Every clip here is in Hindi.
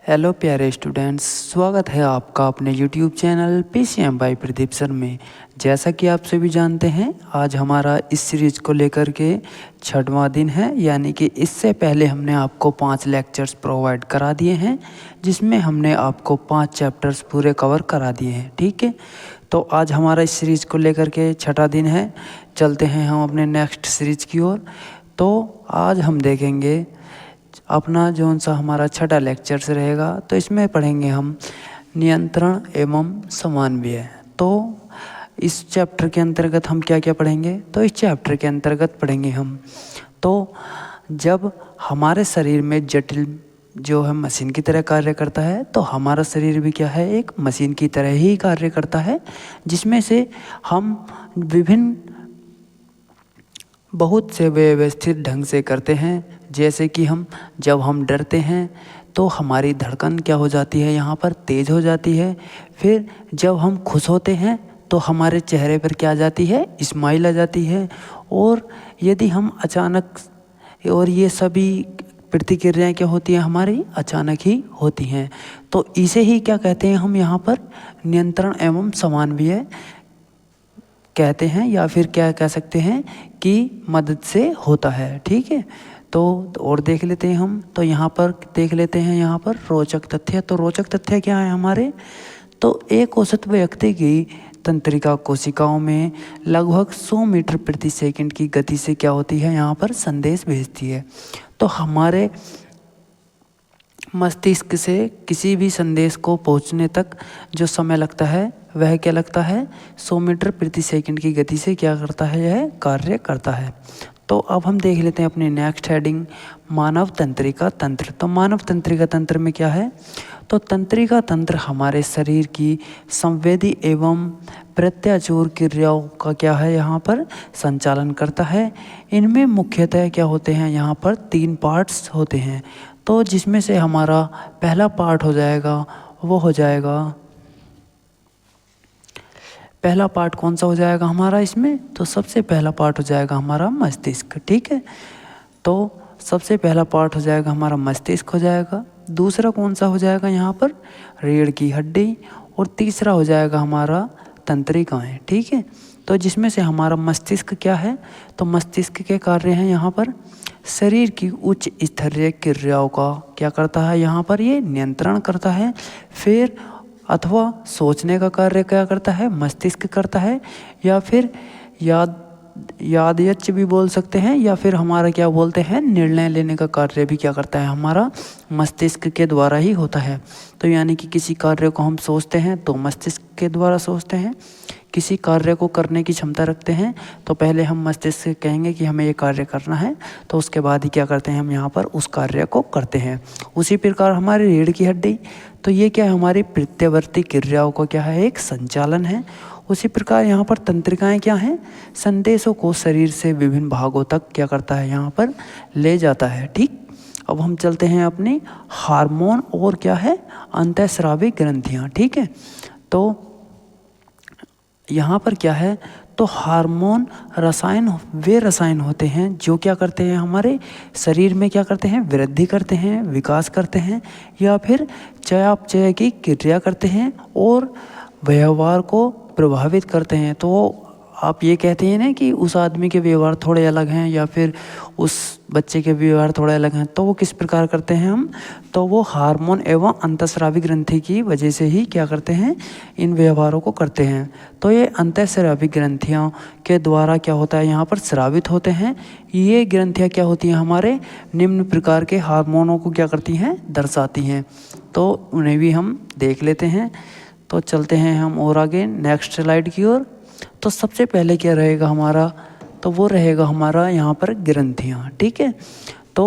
हेलो प्यारे स्टूडेंट्स, स्वागत है आपका अपने YouTube channel PCM by Pradeep sir में। जैसा कि आप सभी जानते हैं, आज हमारा इस सीरीज़ को लेकर के 6वां दिन है, यानी कि इससे पहले हमने आपको 5 लेक्चर्स प्रोवाइड करा दिए हैं, जिसमें हमने आपको 5 चैप्टर्स पूरे कवर करा दिए हैं। ठीक है, तो आज हमारा इस सीरीज़ को लेकर के 6वां दिन है। चलते हैं हम अपने नेक्स्ट सीरीज़ की ओर। तो आज हम देखेंगे अपना जौन सा हमारा 6वां लेक्चर्स रहेगा, तो इसमें पढ़ेंगे हम नियंत्रण एवं समन्वय। तो इस चैप्टर के अंतर्गत हम क्या क्या पढ़ेंगे, तो इस चैप्टर के अंतर्गत पढ़ेंगे हम तो जब हमारे शरीर में जटिल जो है मशीन की तरह कार्य करता है, तो हमारा शरीर भी क्या है, एक मशीन की तरह ही कार्य करता है, जिसमें से हम विभिन्न बहुत से व्यवस्थित ढंग से करते हैं। जैसे कि जब हम डरते हैं तो हमारी धड़कन क्या हो जाती है, यहाँ पर तेज़ हो जाती है। फिर जब हम खुश होते हैं तो हमारे चेहरे पर क्या आ जाती है, स्माइल आ जाती है। और यदि हम अचानक, और ये सभी प्रतिक्रियाएं क्या होती हैं, हमारी अचानक ही होती हैं। तो इसे ही क्या कहते हैं हम यहाँ पर, नियंत्रण एवं समन्वय कहते हैं, या फिर क्या कह सकते हैं कि मदद से होता है। ठीक है, तो और देख लेते हैं हम। तो यहाँ पर देख लेते हैं, यहाँ पर रोचक तथ्य। तो रोचक तथ्य क्या है हमारे, तो एक औसत व्यक्ति की तंत्रिका कोशिकाओं में लगभग 100 मीटर प्रति सेकंड की गति से क्या होती है, यहाँ पर संदेश भेजती है। तो हमारे मस्तिष्क से किसी भी संदेश को पहुंचने तक जो समय लगता है, वह क्या लगता है, 100 मीटर प्रति सेकंड की गति से क्या करता है, यह कार्य करता है। तो अब हम देख लेते हैं अपनी नेक्स्ट हेडिंग, मानव तंत्रिका तंत्र। तो मानव तंत्रिका तंत्र में क्या है, तो तंत्रिका तंत्र हमारे शरीर की संवेदी एवं प्रत्याचूर क्रियाओं का क्या है, यहाँ पर संचालन करता है। इनमें मुख्यतः क्या होते हैं, यहाँ पर 3 पार्ट्स होते हैं। तो जिसमें से हमारा पहला पार्ट हो जाएगा, वो हो जाएगा, पहला पार्ट कौन सा हो जाएगा हमारा इसमें, तो सबसे पहला पार्ट हो जाएगा हमारा मस्तिष्क। ठीक है, तो सबसे पहला पार्ट हो जाएगा हमारा मस्तिष्क हो जाएगा। दूसरा कौन सा हो जाएगा यहाँ पर, रीढ़ की हड्डी। और तीसरा हो जाएगा हमारा तंत्रिकाएं। ठीक है, तो जिसमें से हमारा मस्तिष्क क्या है, तो मस्तिष्क के कार्य हैं यहाँ पर शरीर की उच्च स्तरीय क्रियाओं का क्या करता है, यहाँ पर ये नियंत्रण करता है। फिर अथवा सोचने का कार्य क्या करता है, मस्तिष्क करता है। या फिर यादयच भी बोल सकते हैं, या फिर हमारा क्या बोलते हैं, निर्णय लेने का कार्य भी क्या करता है, हमारा मस्तिष्क के द्वारा ही होता है। तो यानी कि किसी कार्य को हम सोचते हैं तो मस्तिष्क के द्वारा सोचते हैं। किसी कार्य को करने की क्षमता रखते हैं तो पहले हम मस्तिष्क से कहेंगे कि हमें ये कार्य करना है, तो उसके बाद ही क्या करते हैं, हम यहाँ पर उस कार्य को करते हैं। उसी प्रकार हमारी रीढ़ की हड्डी, तो ये क्या है, हमारी प्रत्यावर्ती क्रियाओं का क्या है, एक संचालन है। उसी प्रकार यहाँ पर तंत्रिकाएं क्या हैं, संदेशों को शरीर से विभिन्न भागों तक क्या करता है, यहाँ पर ले जाता है। ठीक, अब हम चलते हैं अपनी हार्मोन और क्या है, अंतःस्रावी ग्रंथियाँ। ठीक है, तो यहाँ पर क्या है, तो हार्मोन वे रसायन होते हैं जो क्या करते हैं, हमारे शरीर में क्या करते हैं, वृद्धि करते हैं, विकास करते हैं, या फिर चयापचय की क्रिया करते हैं और व्यवहार को प्रभावित करते हैं। तो आप ये कहते हैं ना कि उस आदमी के व्यवहार थोड़े अलग हैं, या फिर उस बच्चे के व्यवहार थोड़े अलग हैं, तो वो किस प्रकार करते हैं हम, तो वो हार्मोन एवं अंतःस्रावी ग्रंथि की वजह से ही क्या करते हैं, इन व्यवहारों को करते हैं। तो ये अंतःस्रावी ग्रंथियों के द्वारा क्या होता है, यहाँ पर स्रावित होते हैं। ये ग्रंथियाँ क्या होती हैं, हमारे निम्न प्रकार के हार्मोनों को क्या करती हैं, दर्शाती हैं। तो उन्हें भी हम देख लेते हैं। तो चलते हैं हम और आगे नेक्स्ट स्लाइड की ओर। तो सबसे पहले क्या रहेगा हमारा, तो वो रहेगा हमारा यहाँ पर ग्रंथियाँ। ठीक है, तो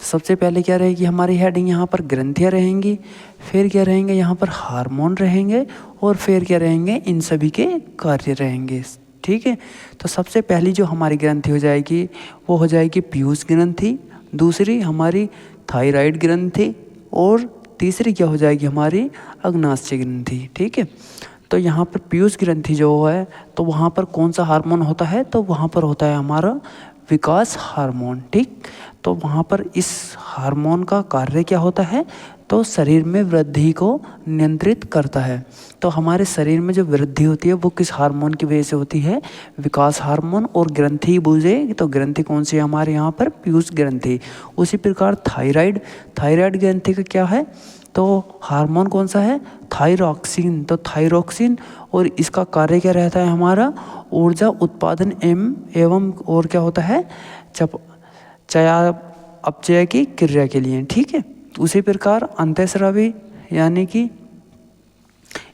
सबसे पहले क्या रहेगी हमारी हेडिंग, यहाँ पर ग्रंथियाँ रहेंगी। फिर क्या रहेंगे, यहाँ पर हार्मोन रहेंगे। और फिर क्या रहेंगे, इन सभी के कार्य रहेंगे। ठीक है, तो सबसे पहली जो हमारी ग्रंथि हो जाएगी, वो हो जाएगी पीयूष ग्रंथि। दूसरी हमारी थायराइड ग्रंथि। और तीसरी क्या हो जाएगी, हमारी अग्नाशय ग्रंथि। ठीक है, तो यहाँ पर पीयूष ग्रंथि जो है, तो वहाँ पर कौन सा हार्मोन होता है, तो वहाँ पर होता है हमारा विकास हार्मोन, ठीक। तो वहाँ पर इस हार्मोन का कार्य क्या होता है, तो शरीर में वृद्धि को नियंत्रित करता है। तो हमारे शरीर में जो वृद्धि होती है वो किस हार्मोन की वजह से होती है, विकास हार्मोन। और ग्रंथि बूझे, तो ग्रंथि कौन सी है हमारे यहाँ पर, पीयूष ग्रंथि। उसी प्रकार थायराइड, थायराइड ग्रंथि का क्या है, तो हार्मोन कौन सा है, थायरॉक्सिन। तो थायरॉक्सिन, और इसका कार्य क्या रहता है हमारा, ऊर्जा उत्पादन एवं और क्या होता है, चयापचय की क्रिया के लिए, ठीक है। उसी प्रकार अंतःस्रावी यानी कि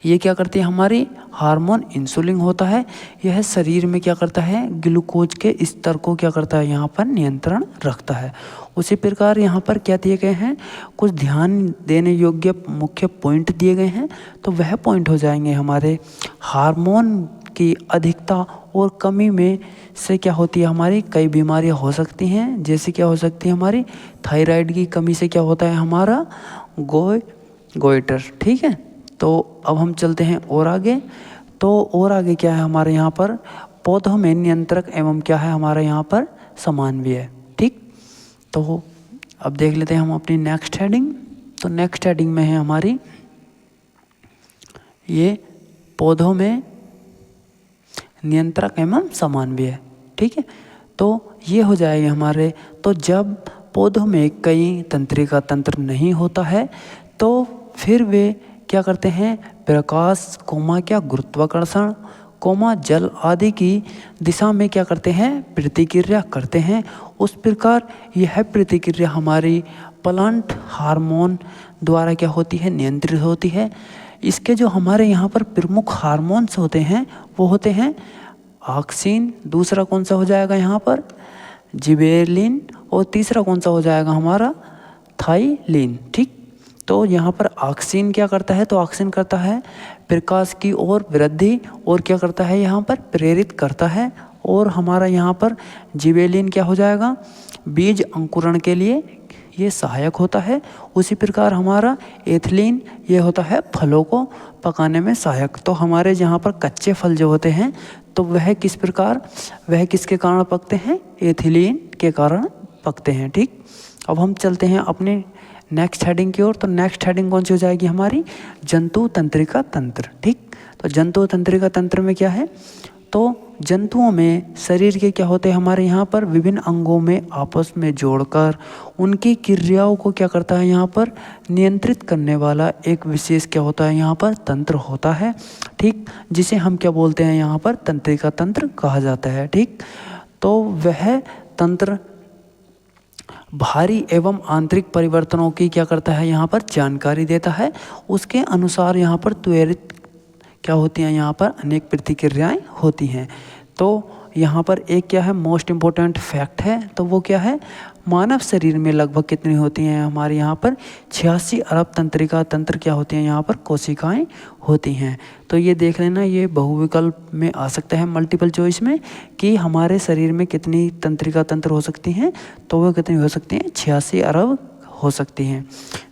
ये क्या करती है, हमारी हार्मोन इंसुलिन होता है। यह शरीर में क्या करता है, ग्लूकोज के स्तर को क्या करता है, यहाँ पर नियंत्रण रखता है। उसी प्रकार यहाँ पर क्या दिए गए हैं, कुछ ध्यान देने योग्य मुख्य पॉइंट दिए गए हैं। तो वह पॉइंट हो जाएंगे हमारे, हार्मोन की अधिकता और कमी में से क्या होती है, हमारी कई बीमारियां हो सकती हैं। जैसे क्या हो सकती है, हमारी थायराइड की कमी से क्या होता है, हमारा गोइटर, ठीक है। तो अब हम चलते हैं और आगे। तो और आगे क्या है हमारे यहाँ पर, पौधों में नियंत्रक एवं क्या है हमारे यहाँ पर, समानव्य है, ठीक। तो अब देख लेते हैं हम अपनी नेक्स्ट हेडिंग। तो नेक्स्ट हेडिंग में है हमारी ये पौधों में नियंत्रक एवं समानव्य, ठीक है। तो ये हो जाएगा हमारे, तो जब पौधों में कई तंत्रिका तंत्र नहीं होता है तो फिर वे क्या करते हैं, प्रकाश कोमा क्या गुरुत्वाकर्षण कोमा जल आदि की दिशा में क्या करते हैं, प्रतिक्रिया करते हैं। उस प्रकार यह प्रतिक्रिया हमारी प्लांट हार्मोन द्वारा क्या होती है, नियंत्रित होती है। इसके जो हमारे यहाँ पर प्रमुख हार्मोन्स होते हैं वो होते हैं ऑक्सिन, दूसरा कौन सा हो जाएगा यहाँ पर, जिबेरलिन, और तीसरा कौन सा हो जाएगा हमारा, थाइलिन, ठीक। तो यहाँ पर ऑक्सिन क्या करता है, तो ऑक्सिन करता है प्रकाश की ओर वृद्धि, और क्या करता है यहाँ पर, प्रेरित करता है। और हमारा यहाँ पर जिबेलिन क्या हो जाएगा, बीज अंकुरण के लिए ये सहायक होता है। उसी प्रकार हमारा एथिलीन ये होता है फलों को पकाने में सहायक। तो हमारे यहाँ पर कच्चे फल जो होते हैं तो वह किस प्रकार, वह किसके कारण पकते हैं, एथिलीन के कारण पकते हैं, ठीक। अब हम चलते हैं अपने नेक्स्ट हेडिंग की ओर। तो नेक्स्ट हेडिंग कौन सी हो जाएगी हमारी, जंतु तंत्रिका तंत्र, ठीक। तो जंतु तंत्रिका तंत्र में क्या है, तो जंतुओं में शरीर के क्या होते हैं हमारे यहाँ पर, विभिन्न अंगों में आपस में जोड़कर उनकी क्रियाओं को क्या करता है यहाँ पर, नियंत्रित करने वाला एक विशेष क्या होता है यहाँ पर, तंत्र होता है, ठीक। जिसे हम क्या बोलते हैं यहाँ पर, तंत्रिका तंत्र कहा जाता है, ठीक। तो वह तंत्र बाहरी एवं आंतरिक परिवर्तनों की क्या करता है यहाँ पर, जानकारी देता है। उसके अनुसार यहाँ पर त्वरित क्या होती हैं, यहाँ पर अनेक प्रतिक्रियाएं होती हैं। तो यहाँ पर एक क्या है, मोस्ट इम्पोर्टेंट फैक्ट है, तो वो क्या है, मानव शरीर में लगभग कितनी होती हैं हमारे यहाँ पर, 86 अरब तंत्रिका तंत्र क्या होती हैं यहाँ पर, कोशिकाएं होती हैं। तो ये देख लेना, ये बहुविकल्प में आ सकता है मल्टीपल चॉइस में, कि हमारे शरीर में कितनी तंत्रिका तंत्र हो सकती हैं, तो वो कितनी हो सकती हैं, 86 अरब हो सकती हैं,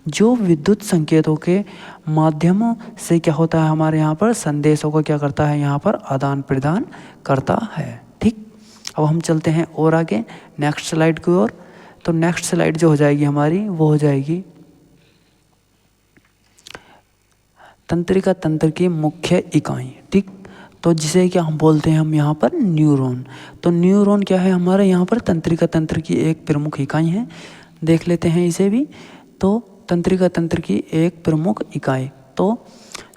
जो विद्युत संकेतों के माध्यमों से क्या होता है हमारे यहाँ पर, संदेशों को क्या करता है यहाँ पर, आदान प्रदान करता है, ठीक। अब हम चलते हैं और आगे नेक्स्ट स्लाइड की ओर। तो नेक्स्ट स्लाइड जो हो जाएगी हमारी, वो हो जाएगी तंत्रिका तंत्र की मुख्य इकाई, ठीक। तो जिसे क्या हम बोलते हैं हम यहाँ पर, न्यूरॉन। तो न्यूरॉन क्या है हमारे यहाँ पर, तंत्रिका तंत्र की एक प्रमुख इकाई है। देख लेते हैं इसे भी। तो तंत्रिका तंत्र की एक प्रमुख इकाई, तो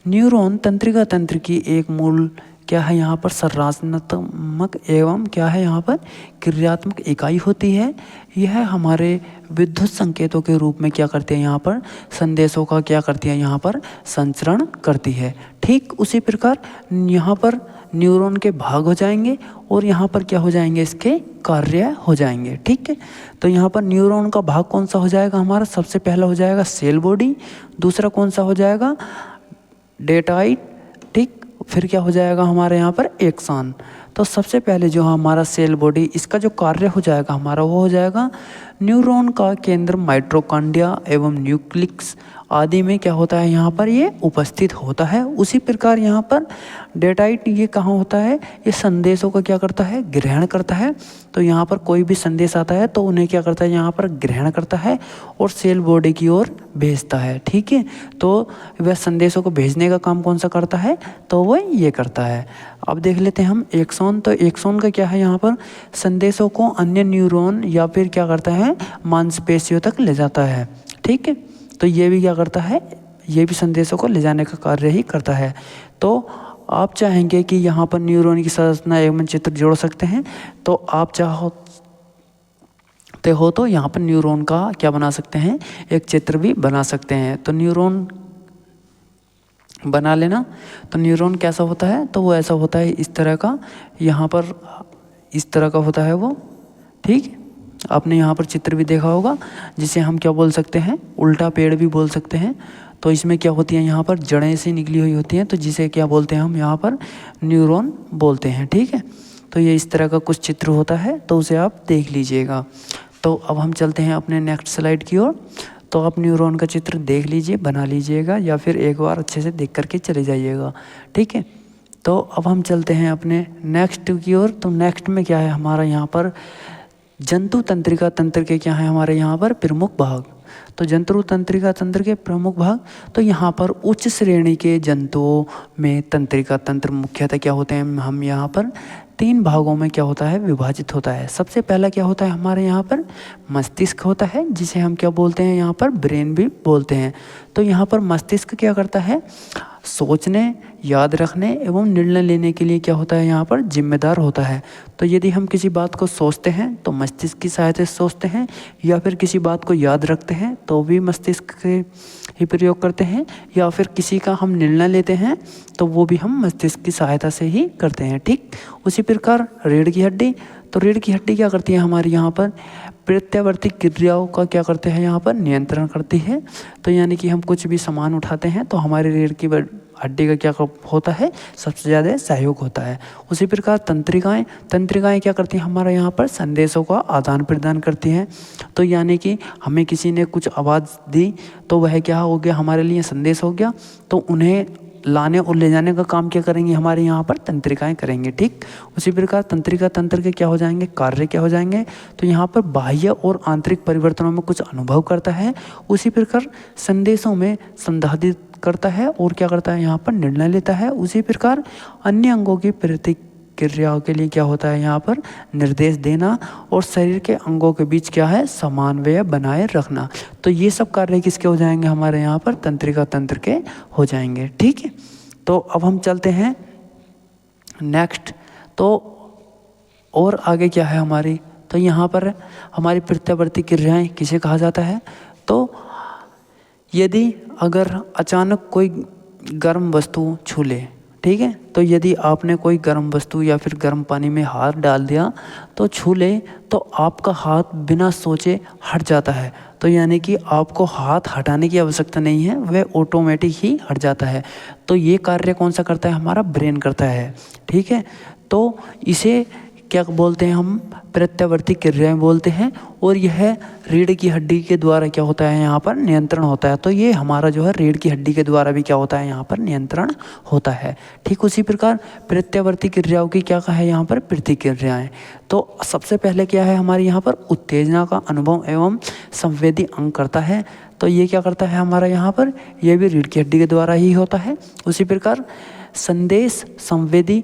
न्यूरॉन तंत्रिका तंत्र की एक मूल क्या है यहाँ पर, संरचनात्मक एवं क्या है यहाँ पर, क्रियात्मक इकाई होती है। यह हमारे विद्युत संकेतों के रूप में क्या करती है यहाँ पर, संदेशों का क्या करती है यहाँ पर, संचरण करती है, ठीक। उसी प्रकार यहाँ पर न्यूरॉन के भाग हो जाएंगे और यहाँ पर क्या हो जाएंगे, इसके कार्य हो जाएंगे, ठीक है। तो यहाँ पर न्यूरॉन का भाग कौन सा हो जाएगा हमारा, सबसे पहला हो जाएगा सेल बॉडी, दूसरा कौन सा हो जाएगा, डेटाइट, ठीक। फिर क्या हो जाएगा हमारे यहाँ पर एक्सन। तो सबसे पहले जो हमारा सेल बॉडी इसका जो कार्य हो जाएगा हमारा वो हो जाएगा न्यूरॉन का केंद्र माइटोकॉन्ड्रिया एवं न्यूक्लियस आदि में क्या होता है यहाँ पर ये उपस्थित होता है। उसी प्रकार यहाँ पर डेटाइट ये कहाँ होता है, ये संदेशों को क्या करता है, ग्रहण करता है। तो यहाँ पर कोई भी संदेश आता है तो उन्हें क्या करता है यहाँ पर ग्रहण करता है और सेल बॉडी की ओर भेजता है। ठीक है, तो वह संदेशों को भेजने का काम कौन सा करता है, तो वह ये करता है। अब देख लेते हैं हम एक्सॉन। तो एक्सॉन का क्या है, यहाँ पर संदेशों को अन्य न्यूरॉन या फिर क्या करता है मांसपेशियों तक ले जाता है। ठीक है, तो ये भी क्या करता है, ये भी संदेशों को ले जाने का कार्य ही करता है। तो आप चाहेंगे कि यहाँ पर न्यूरॉन की संरचना एवं चित्र जोड़ सकते हैं, तो आप चाहते हो तो यहाँ पर न्यूरॉन का क्या बना सकते हैं, एक चित्र भी बना सकते हैं। तो न्यूरॉन बना लेना। तो न्यूरॉन कैसा होता है, तो वो ऐसा होता है इस तरह का, यहाँ पर इस तरह का होता है वो। ठीक, आपने यहाँ पर चित्र भी देखा होगा जिसे हम क्या बोल सकते हैं, उल्टा पेड़ भी बोल सकते हैं। तो इसमें क्या होती हैं, यहाँ पर जड़ें से निकली हुई होती हैं, तो जिसे क्या बोलते हैं हम यहाँ पर न्यूरॉन बोलते हैं। ठीक है, तो ये इस तरह का कुछ चित्र होता है, तो उसे आप देख लीजिएगा। तो अब हम चलते हैं अपने नेक्स्ट स्लाइड की ओर। तो आप न्यूरॉन का चित्र देख लीजिए, बना लीजिएगा, या फिर एक बार अच्छे से देख करके चले जाइएगा। ठीक है, तो अब हम चलते हैं अपने नेक्स्ट की ओर। तो नेक्स्ट में क्या है हमारा यहाँ पर जंतु तंत्रिका तंत्र के क्या है हमारे यहाँ पर प्रमुख भाग। तो जंतु तंत्रिका तंत्र के प्रमुख भाग, तो यहाँ पर उच्च श्रेणी के जंतुओं में तंत्रिका तंत्र मुख्यतः क्या होते हैं, हम यहाँ पर 3 भागों में क्या होता है विभाजित होता है। सबसे पहला क्या होता है हमारे यहाँ पर मस्तिष्क होता है, जिसे हम क्या बोलते हैं यहाँ पर ब्रेन भी बोलते हैं। तो यहाँ पर मस्तिष्क क्या करता है, सोचने, याद रखने एवं निर्णय लेने के लिए क्या होता है यहाँ पर जिम्मेदार होता है। तो यदि हम किसी बात को सोचते हैं तो मस्तिष्क की सहायता से सोचते हैं, या फिर किसी बात को याद रखते हैं तो भी मस्तिष्क के ही प्रयोग करते हैं, या फिर किसी का हम निर्णय लेते हैं तो वो भी हम मस्तिष्क की सहायता से ही करते हैं। ठीक, उसी प्रकार रीढ़ की हड्डी। तो रीढ़ की हड्डी क्या करती है हमारी यहाँ पर प्रत्यावर्ती क्रियाओं का क्या करते हैं यहाँ पर नियंत्रण करती है। तो यानी कि हम कुछ भी सामान उठाते हैं तो हमारी रीढ़ की हड्डी का क्या होता है, सबसे ज़्यादा सहयोग होता है। उसी प्रकार तंत्रिकाएं क्या करती हैं हमारा यहाँ पर संदेशों का आदान प्रदान करती हैं। तो यानी कि हमें किसी ने कुछ आवाज़ दी तो वह क्या हो गया, हमारे लिए संदेश हो गया। तो उन्हें लाने और ले जाने का काम क्या करेंगे हमारे यहाँ पर तंत्रिकाएं करेंगे। ठीक, उसी प्रकार तंत्रिका तंत्र के क्या हो जाएंगे, कार्य क्या हो जाएंगे, तो यहाँ पर बाह्य और आंतरिक परिवर्तनों में कुछ अनुभव करता है। उसी प्रकार संदेशों में संसाधित करता है और क्या करता है यहाँ पर निर्णय लेता है। उसी प्रकार अन्य अंगों की प्रतिक्रियाओं के लिए क्या होता है यहाँ पर निर्देश देना, और शरीर के अंगों के बीच क्या है समन्वय बनाए रखना। तो ये सब कार्य किसके हो जाएंगे हमारे यहाँ पर तंत्रिका तंत्र के हो जाएंगे। ठीक है, तो अब हम चलते हैं नेक्स्ट। तो और आगे क्या है हमारी, तो यहाँ पर हमारी प्रत्यावर्ती क्रियाएं किसे कहा जाता है। तो यदि अगर अचानक कोई गर्म वस्तु छू ले, ठीक है, तो यदि आपने कोई गर्म वस्तु या फिर गर्म पानी में हाथ डाल दिया तो छू ले, तो आपका हाथ बिना सोचे हट जाता है। तो यानी कि आपको हाथ हटाने की आवश्यकता नहीं है, वह ऑटोमेटिक ही हट जाता है। तो ये कार्य कौन सा करता है, हमारा ब्रेन करता है। ठीक है, तो इसे क्या बोलते हैं हम प्रत्यावर्ती क्रियाएं बोलते हैं, और यह रीढ़ की हड्डी के द्वारा क्या होता है यहाँ पर नियंत्रण होता है। तो ये हमारा जो है रीढ़ की हड्डी के द्वारा भी क्या होता है यहाँ पर नियंत्रण होता है। ठीक, उसी प्रकार प्रत्यावर्ती क्रियाओं की क्या है यहाँ पर प्रतिक्रियाएं। तो सबसे पहले क्या है हमारे यहाँ पर उत्तेजना का अनुभव एवं संवेदी अंग करता है। तो ये क्या करता है हमारा यहाँ पर, यह भी रीढ़ की हड्डी के द्वारा ही होता है। उसी प्रकार संदेश संवेदी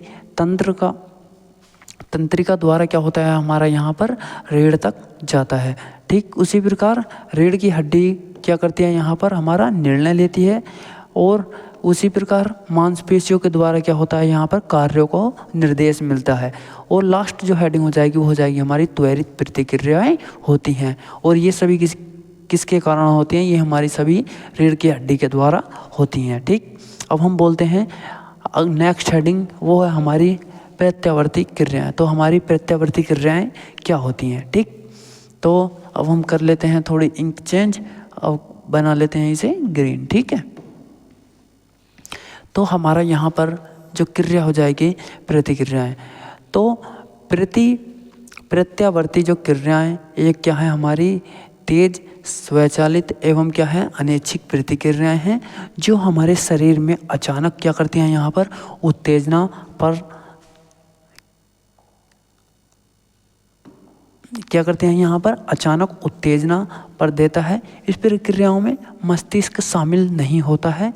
तंत्रिका द्वारा क्या होता है हमारा यहाँ पर रीढ़ तक जाता है। ठीक, उसी प्रकार रीढ़ की हड्डी क्या करती है यहाँ पर हमारा निर्णय लेती है, और उसी प्रकार मांसपेशियों के द्वारा क्या होता है यहाँ पर कार्यों को निर्देश मिलता है। और लास्ट जो हेडिंग हो जाएगी वो हो जाएगी हमारी त्वरित प्रतिक्रियाएं होती हैं, और ये सभी किसके कारण होती हैं, ये हमारी सभी रीढ़ की हड्डी के द्वारा होती हैं। ठीक, अब हम बोलते हैं नेक्स्ट हेडिंग, वो है हमारी प्रत्यावर्ती क्रियाएं। तो हमारी प्रत्यावर्ती क्रियाएं क्या होती हैं। ठीक, तो अब हम कर लेते हैं थोड़ी इंक चेंज, अब बना लेते हैं इसे ग्रीन। ठीक है, तो हमारा यहाँ पर जो क्रिया हो जाएगी प्रतिक्रियाएं। तो प्रत्यावर्ती जो क्रियाएं, ये क्या है हमारी तेज स्वचालित एवं क्या है अनैच्छिक प्रतिक्रियाएं हैं, जो हमारे शरीर में अचानक क्या करती हैं, यहाँ पर उत्तेजना पर क्या करते हैं, यहाँ पर अचानक उत्तेजना पर देता है। इस प्रक्रियाओं में मस्तिष्क शामिल नहीं होता है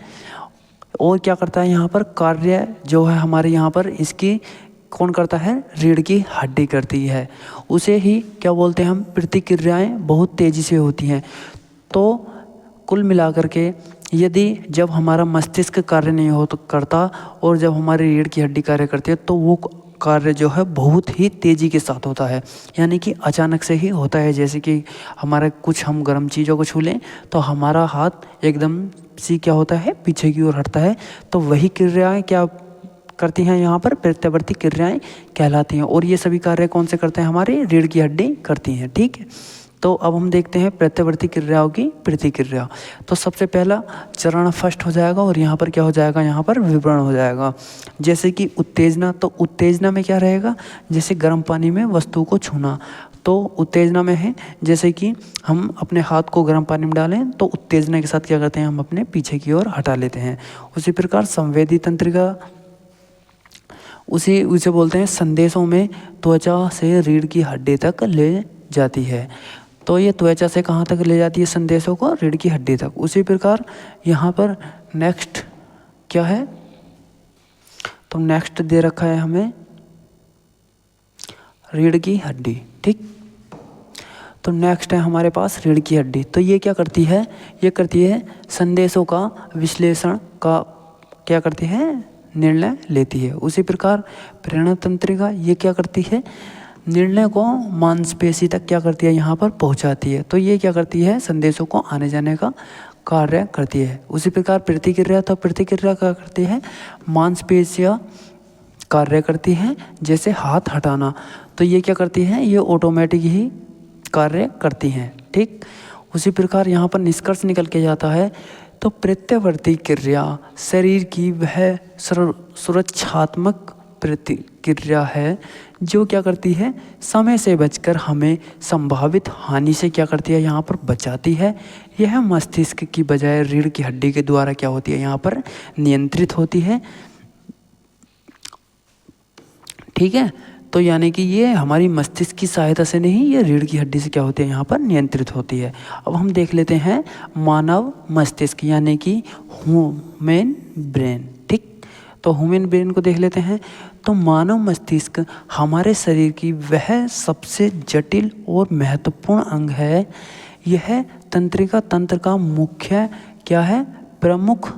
और क्या करता है, यहाँ पर कार्य जो है हमारे यहाँ पर इसकी कौन करता है, रीढ़ की हड्डी करती है। उसे ही क्या बोलते हैं हम, प्रतिक्रियाएं बहुत तेज़ी से होती हैं। तो कुल मिलाकर के यदि जब हमारा मस्तिष्क कार्य नहीं हो तो करता और जब हमारी रीढ़ की हड्डी कार्य करती है तो वो कार्य जो है बहुत ही तेज़ी के साथ होता है, यानी कि अचानक से ही होता है। जैसे कि हमारा कुछ हम गर्म चीज़ों को छू लें तो हमारा हाथ एकदम से क्या होता है, पीछे की ओर हटता है। तो वही क्रियाएं क्या करती हैं, यहाँ पर प्रत्यावर्ती क्रियाएं कहलाती हैं। और ये सभी कार्य कौन से करते हैं, हमारी रीढ़ की हड्डी करती हैं। ठीक है, तो अब हम देखते हैं प्रत्यावर्ती क्रियाओं की प्रतिक्रिया। तो सबसे पहला चरण फर्स्ट हो जाएगा और यहाँ पर क्या हो जाएगा, यहाँ पर विवरण हो जाएगा। जैसे कि उत्तेजना, तो उत्तेजना में क्या रहेगा, जैसे गर्म पानी में वस्तु को छूना, तो उत्तेजना में है जैसे कि हम अपने हाथ को गर्म पानी में डालें तो उत्तेजना के साथ क्या करते हैं, हम अपने पीछे की ओर हटा लेते हैं। उसी प्रकार संवेदी तंत्रिका, उसे बोलते हैं संदेशों में त्वचा से रीढ़ की हड्डी तक ले जाती है। तो ये त्वचा से कहाँ तक ले जाती है संदेशों को, रीढ़ की हड्डी तक। उसी प्रकार यहाँ पर नेक्स्ट क्या है, तो नेक्स्ट दे रखा है हमें रीढ़ की हड्डी। ठीक, तो नेक्स्ट है हमारे पास रीढ़ की हड्डी। तो ये क्या करती है, ये करती है संदेशों का विश्लेषण का क्या करती है, निर्णय लेती है। उसी प्रकार प्रेरणा तंत्रिका, ये क्या करती है, निर्णय को मांसपेशी तक क्या करती है, यहाँ पर पहुँचाती है। तो ये क्या करती है, संदेशों को आने जाने का कार्य करती है। उसी प्रकार प्रतिक्रिया, तो प्रतिक्रिया क्या करती है, मांसपेशियाँ कार्य करती हैं, जैसे हाथ हटाना। तो ये क्या करती हैं, ये ऑटोमेटिक ही कार्य करती हैं। ठीक, उसी प्रकार यहाँ पर निष्कर्ष निकल के जाता है, तो प्रत्यावर्ती क्रिया शरीर की वह सुरक्षात्मक प्रतिक्रिया है जो क्या करती है, समय से बचकर हमें संभावित हानि से क्या करती है, यहाँ पर बचाती है। यह मस्तिष्क की बजाय रीढ़ की हड्डी के द्वारा क्या होती है, यहाँ पर नियंत्रित होती है। ठीक है, तो यानी कि ये हमारी मस्तिष्क की सहायता से नहीं, ये रीढ़ की हड्डी से क्या होती है, यहाँ पर नियंत्रित होती है। अब हम देख लेते हैं मानव मस्तिष्क यानी कि ह्यूमन ब्रेन। ठीक, तो ह्यूमन ब्रेन को देख लेते हैं। तो मानव मस्तिष्क हमारे शरीर की वह सबसे जटिल और महत्वपूर्ण अंग है। यह तंत्रिका तंत्र का मुख्य क्या है, प्रमुख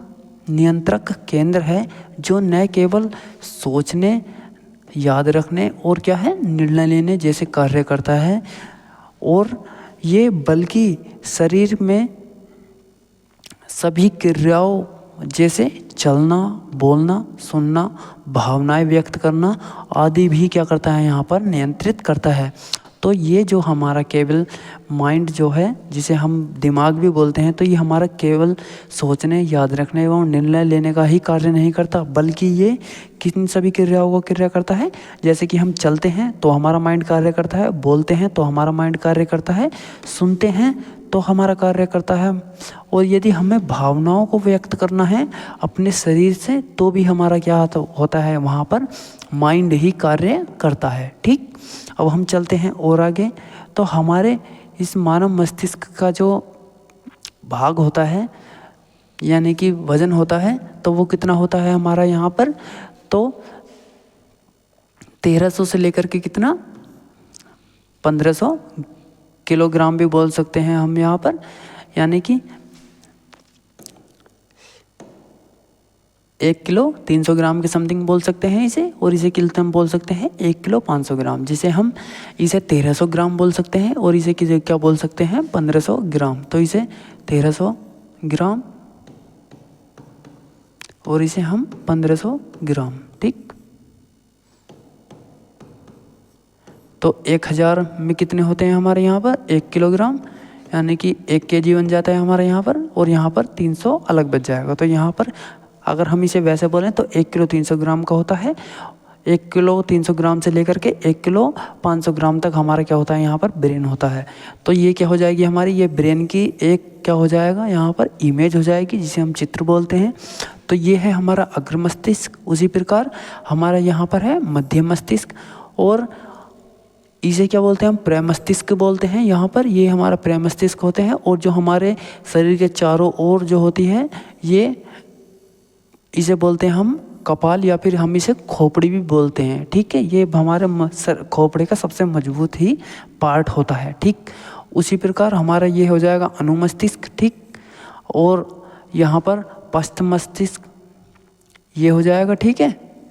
नियंत्रक केंद्र है, जो न केवल सोचने, याद रखने और क्या है, निर्णय लेने जैसे कार्य करता है, और ये बल्कि शरीर में सभी क्रियाओं जैसे चलना, बोलना, सुनना, भावनाएं व्यक्त करना आदि भी क्या करता है, यहाँ पर नियंत्रित करता है। तो ये जो हमारा केवल माइंड जो है, जिसे हम दिमाग भी बोलते हैं, तो ये हमारा केवल सोचने, याद रखने एवं निर्णय लेने का ही कार्य नहीं करता, बल्कि ये किन सभी क्रियाओं को क्रिया करता है। जैसे कि हम चलते हैं तो हमारा माइंड कार्य करता है, बोलते हैं तो हमारा माइंड कार्य करता है, सुनते हैं तो हमारा कार्य करता है, और यदि हमें भावनाओं को व्यक्त करना है अपने शरीर से तो भी हमारा क्या होता है, वहाँ पर माइंड ही कार्य करता है। ठीक, अब हम चलते हैं और आगे। तो हमारे इस मानव मस्तिष्क का जो भाग होता है यानी कि वजन होता है, तो वो कितना होता है हमारा यहाँ पर, तो 1300 से लेकर के कितना 1500 किलोग्राम भी बोल सकते हैं हम यहाँ पर, यानी कि 1 किलो 300 ग्राम के समथिंग बोल सकते हैं इसे, और इसे किलो हम बोल सकते हैं 1 किलो 500 ग्राम, जिसे हम इसे 1300 ग्राम बोल सकते हैं, और इसे क्या बोल सकते हैं 1500 ग्राम। तो इसे 1300 ग्राम और इसे हम 1500 ग्राम। ठीक, तो 1000 में कितने होते हैं हमारे यहाँ पर, 1 किलोग्राम, यानी कि 1 kg बन जाता है हमारे यहाँ पर, और यहाँ पर 300 अलग बच जाएगा। तो यहाँ पर अगर हम इसे वैसे बोलें तो 1 किलो 300 ग्राम का होता है। 1 किलो 300 ग्राम से लेकर के 1 किलो 500 ग्राम तक हमारा क्या होता है यहाँ पर ब्रेन होता है। तो ये क्या हो जाएगी हमारी, ये ब्रेन की एक क्या हो जाएगा यहाँ पर इमेज हो जाएगी, जिसे हम चित्र बोलते हैं। तो ये है हमारा अग्र मस्तिष्क। उसी प्रकार हमारा यहाँ पर है मध्य मस्तिष्क, और इसे क्या बोलते हैं हम, प्रमस्तिष्क बोलते हैं। यहाँ पर ये हमारा प्रमस्तिष्क होते हैं, और जो हमारे शरीर के चारों ओर जो होती है, ये इसे बोलते हैं हम कपाल, या फिर हम इसे खोपड़ी भी बोलते हैं। ठीक है, ये हमारे खोपड़े का सबसे मजबूत ही पार्ट होता है। ठीक, उसी प्रकार हमारा ये हो जाएगा अनुमस्तिष्क। ठीक, और यहाँ पर पश्च मस्तिष्क ये हो जाएगा। ठीक है,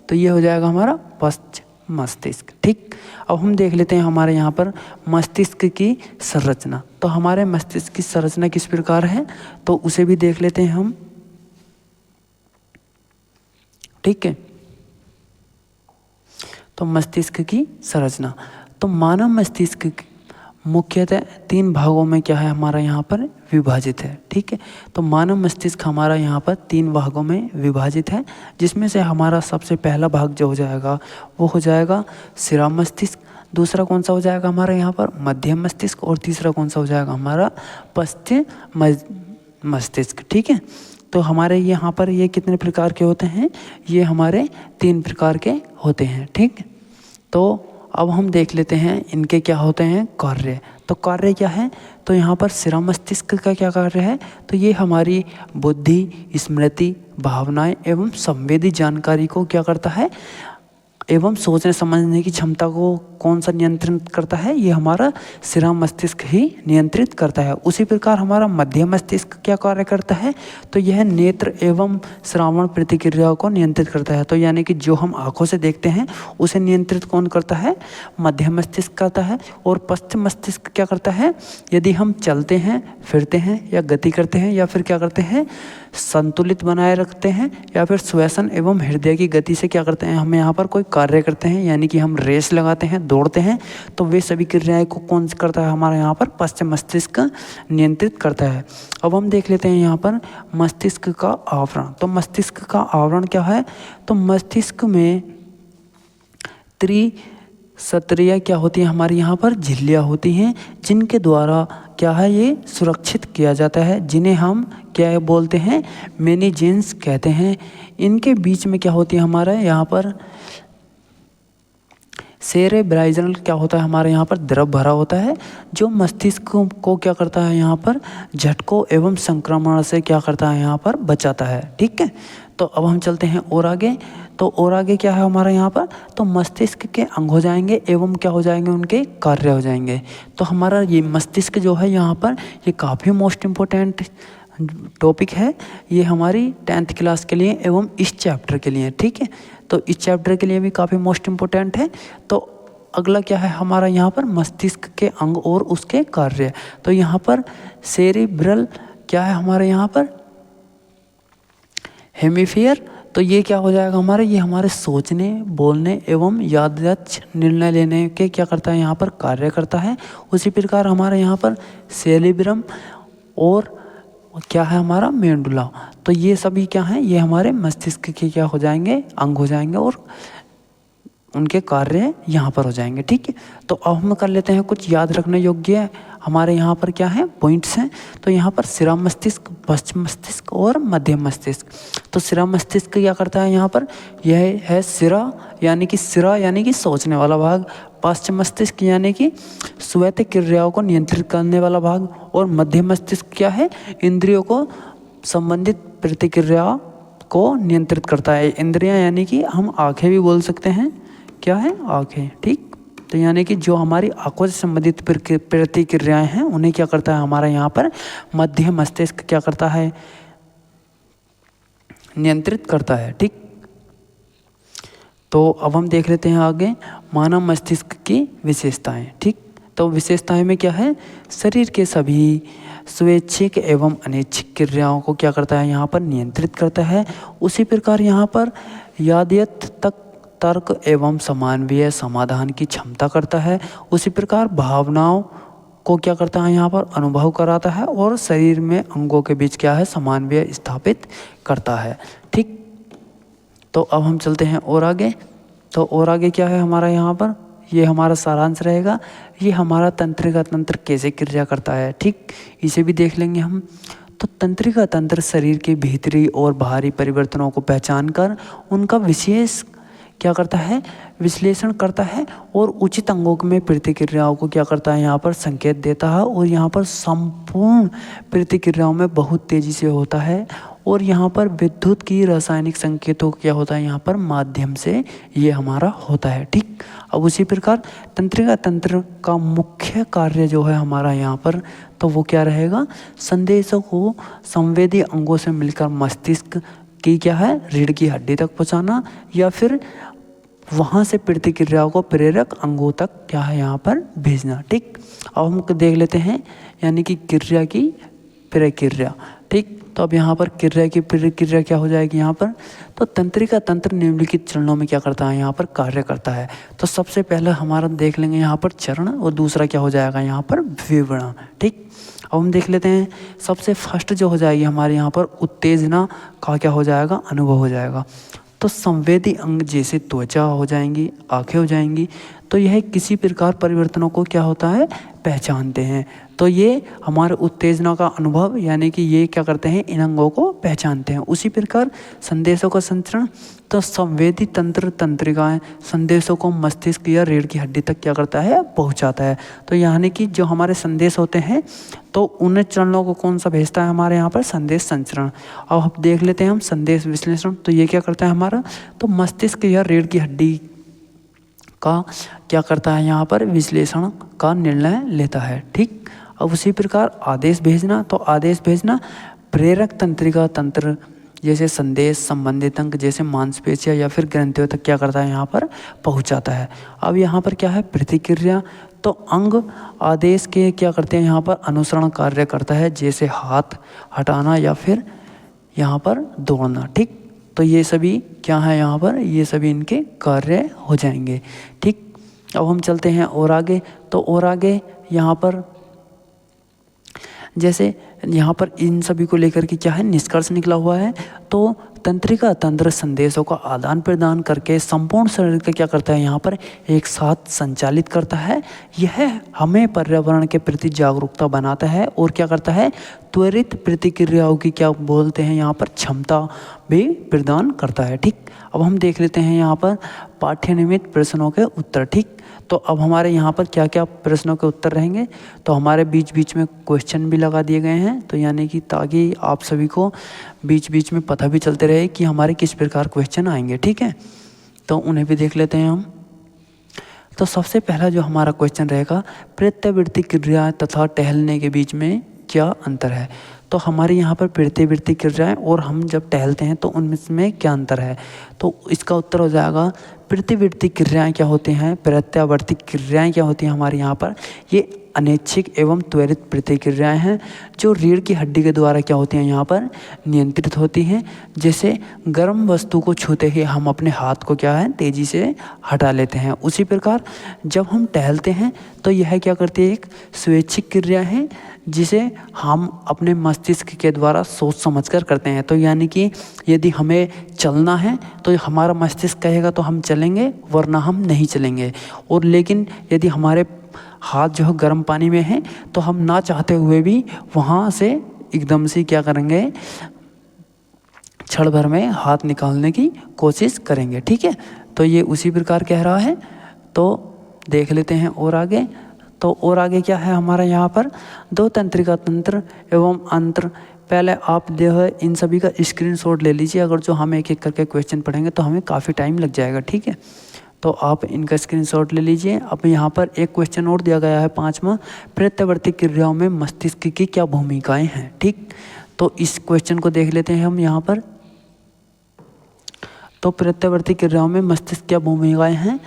तो ये हो जाएगा हमारा पश्च मस्तिष्क। ठीक, अब हम देख लेते हैं हमारे यहाँ पर मस्तिष्क की संरचना। तो हमारे मस्तिष्क की संरचना किस प्रकार है, तो उसे भी देख लेते हैं हम। ठीक है, तो मस्तिष्क की संरचना, तो मानव मस्तिष्क मुख्यतः 3 भागों में क्या है हमारा यहाँ पर विभाजित है। ठीक है, तो मानव मस्तिष्क हमारा यहाँ पर 3 भागों में विभाजित है, जिसमें से हमारा सबसे पहला भाग जो हो जाएगा वो हो जाएगा शिरा मस्तिष्क। दूसरा कौन सा हो जाएगा हमारा यहाँ पर मध्य मस्तिष्क, और तीसरा कौन सा हो जाएगा हमारा पश्चिम मस्तिष्क। ठीक है, तो हमारे यहाँ पर ये कितने प्रकार के होते हैं, ये हमारे 3 प्रकार के होते हैं। ठीक, तो अब हम देख लेते हैं इनके क्या होते हैं कार्य। तो कार्य क्या है, तो यहाँ पर शिरा मस्तिष्क का क्या कार्य है, तो ये हमारी बुद्धि, स्मृति, भावनाएं एवं संवेदी जानकारी को क्या करता है, एवं सोचने समझने की क्षमता को कौन सा नियंत्रित करता है, ये हमारा शिरा मस्तिष्क ही नियंत्रित करता है। उसी प्रकार हमारा मध्य मस्तिष्क क्या कार्य करता है, तो यह नेत्र एवं श्रावण प्रतिक्रियाओं को नियंत्रित करता है। तो यानी कि जो हम आंखों से देखते हैं उसे नियंत्रित कौन करता है, मध्य मस्तिष्क करता है। और पश्चिम मस्तिष्क क्या करता है, यदि हम चलते हैं, फिरते हैं, या गति करते हैं, या फिर क्या करते हैं संतुलित बनाए रखते हैं, या फिर श्वसन एवं हृदय की गति से क्या करते हैं, हम यहाँ पर कोई कार्य करते हैं, यानी कि हम रेस लगाते हैं, दौड़ते हैं, तो वे सभी क्रियाएं को कौन करता है हमारा यहाँ पर पश्चिम मस्तिष्क नियंत्रित करता है। अब हम देख लेते हैं यहाँ पर मस्तिष्क का आवरण। तो मस्तिष्क का आवरण क्या है, तो मस्तिष्क में त्रिसत्रियाँ क्या होती हैं हमारी यहाँ पर झिल्लियाँ होती हैं, जिनके द्वारा क्या है ये सुरक्षित किया जाता है, जिन्हें हम क्या बोलते हैं मेनिजेंस कहते हैं। इनके बीच में क्या होती है हमारा यहाँ पर सेरेब्राइजल क्या होता है हमारे यहाँ पर द्रव भरा होता है, जो मस्तिष्क को क्या करता है यहाँ पर झटकों एवं संक्रमण से क्या करता है यहाँ पर बचाता है। ठीक है, तो अब हम चलते हैं और आगे। तो और आगे क्या है हमारा यहाँ पर, तो मस्तिष्क के अंग हो जाएंगे एवं क्या हो जाएंगे उनके कार्य हो जाएंगे। तो हमारा ये मस्तिष्क जो है यहाँ पर ये काफ़ी मोस्ट इम्पोर्टेंट टॉपिक है, ये हमारी 10th क्लास के लिए एवं इस चैप्टर के लिए। ठीक है, तो इस चैप्टर के लिए भी काफ़ी मोस्ट इम्पोर्टेंट है। तो अगला क्या है हमारा यहाँ पर मस्तिष्क के अंग और उसके कार्य। तो यहाँ पर सेरिब्रल क्या है हमारे यहाँ पर हेमिफेयर, तो ये क्या हो जाएगा हमारे, ये हमारे सोचने, बोलने एवं याददाश्त, निर्णय लेने के क्या करता है यहाँ पर कार्य करता है। उसी प्रकार हमारे यहाँ पर सेरिब्रम और क्या है हमारा मेंडुला, तो ये सभी क्या हैं, ये हमारे मस्तिष्क के क्या हो जाएंगे अंग हो जाएंगे, और उनके कार्य यहाँ पर हो जाएंगे। ठीक है, तो अब हम कर लेते हैं कुछ याद रखने योग्य हमारे यहाँ पर क्या है पॉइंट्स हैं। तो यहाँ पर शिरा मस्तिष्क, पश्चिम मस्तिष्क और मध्य मस्तिष्क। तो शिरा मस्तिष्क क्या करता है यहाँ पर, यह है शिरा यानी कि सोचने वाला भाग, पश्चिम मस्तिष्क यानी कि श्वेत क्रियाओं को नियंत्रित करने वाला भाग, और मध्य मस्तिष्क क्या है इंद्रियों को संबंधित प्रतिक्रिया को नियंत्रित करता है। इंद्रियां यानी कि हम आंखें भी बोल सकते हैं, क्या है आंखें। ठीक, तो यानी कि जो हमारी आंखों से संबंधित प्रतिक्रियाएं हैं उन्हें क्या करता है हमारा यहाँ पर मध्य मस्तिष्क क्या करता है नियंत्रित करता है। ठीक, तो अब हम देख लेते हैं आगे मानव मस्तिष्क की विशेषताएं। ठीक, तो विशेषताएं में क्या है, शरीर के सभी स्वैच्छिक एवं अनैच्छिक क्रियाओं को क्या करता है यहाँ पर नियंत्रित करता है। उसी प्रकार यहाँ पर यादियत तक तर्क एवं समान्वय समाधान की क्षमता करता है। उसी प्रकार भावनाओं को क्या करता है यहाँ पर अनुभव कराता है, और शरीर में अंगों के बीच क्या है समान्वय स्थापित करता है। ठीक, तो अब हम चलते हैं और आगे। तो और आगे क्या है हमारा यहाँ पर, ये हमारा सारांश रहेगा, ये हमारा तंत्रिका तंत्र कैसे क्रिया करता है, ठीक, इसे भी देख लेंगे हम। तो तंत्रिका तंत्र शरीर के भीतरी और बाहरी परिवर्तनों को पहचान कर उनका विशेष क्या करता है, विश्लेषण करता है और उचित अंगों में प्रतिक्रियाओं को क्या करता है, यहाँ पर संकेत देता है। और यहाँ पर संपूर्ण प्रतिक्रियाओं में बहुत तेज़ी से होता है और यहाँ पर विद्युत की रासायनिक संकेतों क्या होता है, यहाँ पर माध्यम से ये हमारा होता है, ठीक। अब उसी प्रकार तंत्रिका तंत्र का मुख्य कार्य जो है हमारा यहाँ पर, तो वो क्या रहेगा, संदेशों को संवेदी अंगों से मिलकर मस्तिष्क की क्या है, रीढ़ की हड्डी तक पहुँचाना या फिर वहाँ से प्रतिक्रियाओं को प्रेरक अंगों तक क्या है यहाँ पर भेजना, ठीक। अब हम देख लेते हैं यानी कि क्रिया की प्रक्रिया, ठीक। तो अब यहाँ पर क्रिया की प्रक्रिया क्या हो जाएगी यहाँ पर, तो तंत्रिका तंत्र निम्नलिखित चरणों में क्या करता है, यहाँ पर कार्य करता है। तो सबसे पहले हमारा देख लेंगे यहाँ पर चरण और दूसरा क्या हो जाएगा यहाँ पर विवरण, ठीक। अब हम देख लेते हैं सबसे फर्स्ट जो हो जाएगी हमारे यहाँ पर उत्तेजना का क्या हो जाएगा, अनुभव हो जाएगा। तो संवेदी अंग जैसे त्वचा हो जाएंगी, आंखें हो जाएंगी, तो यह किसी प्रकार परिवर्तनों को क्या होता है, पहचानते हैं। तो ये हमारे उत्तेजना का अनुभव यानी कि ये क्या करते हैं, इन अंगों को पहचानते हैं। उसी प्रकार संदेशों का संचरण, तो संवेदी तंत्र तंत्रिकाएं संदेशों को मस्तिष्क या रीढ़ की हड्डी तक क्या करता है, पहुंचाता है। तो यानी कि जो हमारे संदेश होते हैं तो उन चरणों को कौन सा भेजता है हमारे यहाँ पर, संदेश संचरण। अब हम देख लेते हैं हम संदेश विश्लेषण, तो ये क्या करता है हमारा, तो मस्तिष्क या रीढ़ की हड्डी का क्या करता है यहाँ पर, विश्लेषण का निर्णय लेता है, ठीक। अब उसी प्रकार आदेश भेजना, तो आदेश भेजना प्रेरक तंत्रिका तंत्र जैसे संदेश संबंधित अंग जैसे मांसपेशियां या फिर ग्रंथियों तक क्या करता है, यहाँ पर पहुँचाता है। अब यहाँ पर क्या है, प्रतिक्रिया, तो अंग आदेश के क्या करते हैं यहाँ पर अनुसरण कार्य करता है, जैसे हाथ हटाना या फिर यहाँ पर दौड़ना, ठीक। तो ये सभी क्या है यहाँ पर, ये सभी इनके कार्य हो जाएंगे, ठीक। अब हम चलते हैं और आगे। तो और आगे यहाँ पर जैसे यहाँ पर इन सभी को लेकर के क्या है, निष्कर्ष निकला हुआ है। तो तंत्रिका तंत्र संदेशों का आदान प्रदान करके संपूर्ण शरीर का क्या करता है, यहाँ पर एक साथ संचालित करता है। यह हमें पर्यावरण के प्रति जागरूकता बनाता है और क्या करता है, त्वरित प्रतिक्रियाओं की क्या बोलते हैं यहाँ पर, क्षमता भी प्रदान करता है, ठीक। अब हम देख लेते हैं यहाँ पर पाठ्य निमित्त प्रश्नों के उत्तर, ठीक। तो अब हमारे यहाँ पर क्या क्या प्रश्नों के उत्तर रहेंगे, तो हमारे बीच बीच में क्वेश्चन भी लगा दिए गए हैं, तो यानी कि ताकि आप सभी को बीच बीच में पता भी चलते रहे कि हमारे किस प्रकार क्वेश्चन आएंगे, ठीक है। तो उन्हें भी देख लेते हैं हम। तो सबसे पहला जो हमारा क्वेश्चन रहेगा, प्रत्यावर्ती क्रिया तथा टहलने के बीच में क्या अंतर है। तो हमारे यहाँ पर प्रत्यावर्ती क्रियाएं और हम जब टहलते हैं तो उनमें क्या अंतर है, तो इसका उत्तर हो जाएगा प्रत्यावर्ती क्रियाएं क्या होती हैं, प्रत्यावर्ती क्रियाएं क्या होती हैं हमारे यहाँ पर, ये अनैच्छिक एवं त्वरित प्रतिक्रियाएं हैं जो रीढ़ की हड्डी के द्वारा क्या होती हैं यहाँ पर नियंत्रित होती हैं। जैसे गर्म वस्तु को छूते ही हम अपने हाथ को क्या है, तेज़ी से हटा लेते हैं। उसी प्रकार जब हम टहलते हैं तो यह क्या करती है, एक स्वैच्छिक क्रिया है जिसे हम अपने मस्तिष्क के द्वारा सोच समझकर करते हैं। तो यानी कि यदि हमें चलना है तो हमारा मस्तिष्क कहेगा तो हम चलेंगे, वरना हम नहीं चलेंगे। और लेकिन यदि हमारे हाथ जो है गर्म पानी में है तो हम ना चाहते हुए भी वहाँ से एकदम से क्या करेंगे, क्षण भर में हाथ निकालने की कोशिश करेंगे, ठीक है। तो ये उसी प्रकार कह रहा है। तो देख लेते हैं और आगे। तो और आगे क्या है हमारा यहाँ पर, दो तंत्रिका तंत्र एवं अंतर। पहले आप जो है इन सभी का स्क्रीनशॉट ले लीजिए, अगर जो हम एक एक करके क्वेश्चन पढ़ेंगे तो हमें काफ़ी टाइम लग जाएगा, ठीक है। तो आप इनका स्क्रीनशॉट ले लीजिए। अब यहाँ पर एक क्वेश्चन और दिया गया है 5वां, प्रत्यावर्ती क्रियाओं में मस्तिष्क की क्या भूमिकाएं हैं, ठीक। तो इस क्वेश्चन को देख लेते हैं हम यहाँ पर। तो प्रत्यावर्ती क्रियाओं में मस्तिष्क क्या भूमिकाएं हैं,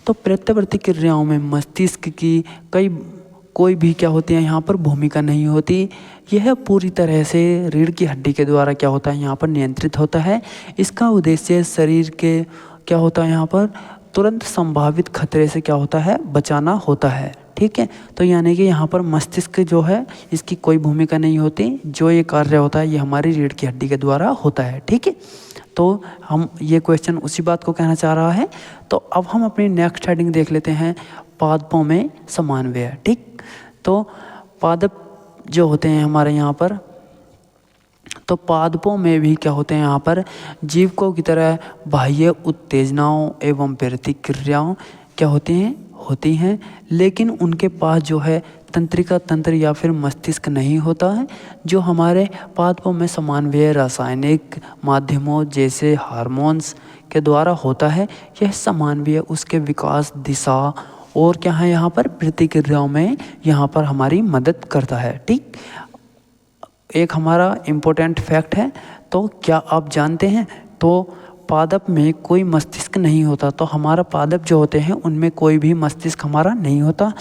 तो प्रत्यावर्ती क्रियाओं में मस्तिष्क की कोई भी क्या होती है यहाँ पर भूमिका नहीं होती। यह पूरी तरह से रीढ़ की हड्डी के द्वारा क्या होता है यहाँ पर नियंत्रित होता है। इसका उद्देश्य शरीर के क्या होता है यहाँ पर तुरंत संभावित खतरे से क्या होता है, बचाना होता है, ठीक है। तो यानी कि यहाँ पर मस्तिष्क जो है इसकी कोई भूमिका नहीं होती, जो ये कार्य होता है ये हमारी रीढ़ की हड्डी के द्वारा होता है, ठीक है। तो हम ये क्वेश्चन उसी बात को कहना चाह रहा है। तो अब हम अपनी नेक्स्ट हेडिंग देख लेते हैं, पादपों में समानव्यय। ठीक, तो पादप जो होते हैं हमारे यहाँ पर, तो पादपों में भी क्या होते हैं यहाँ पर, जीवकों की तरह बाह्य उत्तेजनाओं एवं प्रतिक्रियाओं क्या होती हैं, लेकिन उनके पास जो है तंत्रिका तंत्र या फिर मस्तिष्क नहीं होता है। जो हमारे पादपों में समानव्यय रासायनिक माध्यमों जैसे हार्मोन्स के द्वारा होता है। यह समानव्यय उसके विकास, दिशा और क्या है यहाँ पर, प्रतिक्रियाओं में यहाँ पर हमारी मदद करता है। ठीक, एक हमारा इम्पोर्टेंट फैक्ट है, तो क्या आप जानते हैं, तो पादप में कोई मस्तिष्क नहीं होता। तो हमारा पादप जो होते हैं उनमें कोई भी मस्तिष्क हमारा नहीं होता,